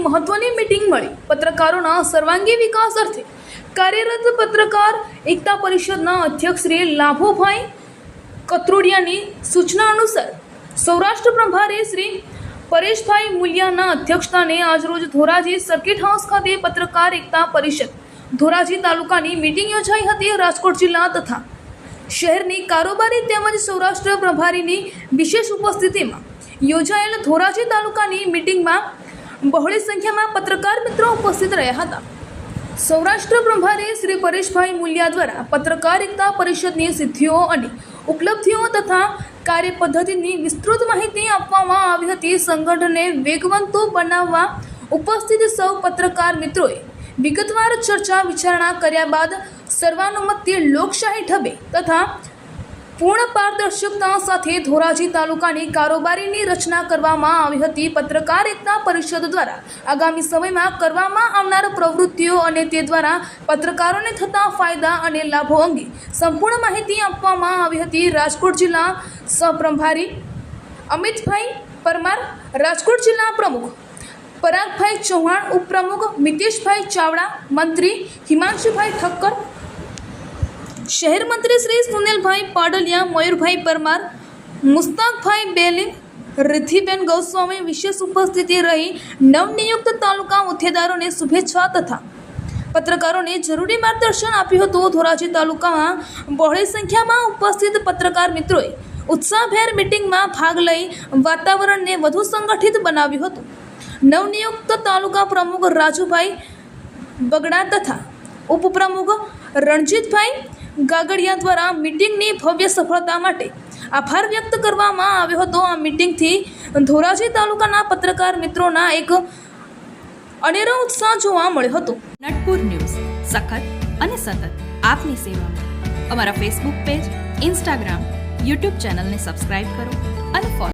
મહત્વની મીટિંગ મળી। પત્રકારોના સર્વાંગી વિકાસ અર્થે કાર્યરત પત્રકાર એકતા પરિષદના અધ્યક્ષ શ્રી લાભોભાઈ કત્રોડિયાની સૂચના અનુસાર સૌરાષ્ટ્ર પ્રભારી શ્રી પરેશભાઈ મુલિયાના અધ્યક્ષસ્થાને આજરોજ ધોરાજી સર્કિટ હાઉસ ખાતે પત્રકાર એકતા પરિષદ ધોરાજી તાલુકાની મીટિંગ યોજાઈ હતી। રાજકોટ જિલ્લા તથા શહેરની કારોબારી તેમજ સૌરાષ્ટ્ર પ્રભારીની વિશેષ ઉપસ્થિતિમાં યોજાયેલ ધોરાજી તાલુકાની મીટિંગમાં બહોળી સંખ્યામાં પત્રકાર મિત્રો ઉપસ્થિત રહ્યા હતા। સૌરાષ્ટ્ર પ્રભારી શ્રી પરેશભાઈ મુલિયા દ્વારા પત્રકાર એકતા પરિષદની સિદ્ધિઓ અને ઉપલબ્ધિઓ તથા કાર્ય પદ્ધતિની વિસ્તૃત માહિતી આપવામાં આવી હતી। સંગઠનને વેગવંતુ બનાવવા ઉપસ્થિત સૌ પત્રકાર મિત્રોએ વિગતવાર ચર્ચા વિચારણા કર્યા બાદ સર્વાનુમતે લોકશાહી ઢબે તથા પૂર્ણ પારદર્શકતા સાથે ધોરાજી તાલુકાની કારોબારીની રચના કરવામાં આવી હતી। પત્રકાર એકતા પરિષદ દ્વારા આગામી સમયમાં કરવામાં આવનાર પ્રવૃત્તિઓ અને તે દ્વારા પત્રકારોને થતા ફાયદા અને લાભો અંગે સંપૂર્ણ માહિતી આપવામાં આવી હતી। રાજકોટ જિલ્લા સહપ્રભારી અમિતભાઈ પરમાર, રાજકોટ જિલ્લા પ્રમુખ પરાગભાઈ ચૌહાણ, ઉપપ્રમુખ મિતેશભાઈ ચાવડા, મંત્રી હિમાંશુભાઈ ઠક્કર, શહેર મંત્રી શ્રી સુનિલભાઈ પાડલિયા, મયુરભાઈ પરમાર, મુસ્તાકભાઈ બેલી, રિદ્ધિબેન ગોસ્વામી વિશેષ ઉપસ્થિતિ રહી નવનિયુક્ત તાલુકા હોદ્દેદારોને શુભેચ્છા તથા પત્રકારોને જરૂરી માર્ગદર્શન આપ્યું હતું। ધોરાજી તાલુકામાં બહોળી સંખ્યામાં ઉપસ્થિત પત્રકાર મિત્રોએ ઉત્સાહભેર મીટિંગમાં ભાગ લઈ વાતાવરણને વધુ સંગઠિત બનાવ્યું હતું। નવનિયુક્ત તાલુકા પ્રમુખ રાજુભાઈ બગડા તથા ઉપપ્રમુખ રણજીતભાઈ ગાગડિયા દ્વારા મીટિંગની ભવ્ય સફળતા માટે આભાર વ્યક્ત કરવામાં આવ્યો હતો। આ મીટિંગથી ધોરાજી તાલુકાના પત્રકાર મિત્રોના એક અનેરો ઉત્સાહ જોવા મળ્યો હતો। નટપુર ન્યૂઝ સખત અને સતત આપની સેવામાં। અમારા ફેસબુક પેજ, ઇન્સ્ટાગ્રામ, યુટ્યુબ ચેનલને સબસ્ક્રાઇબ કરો અને ફોલો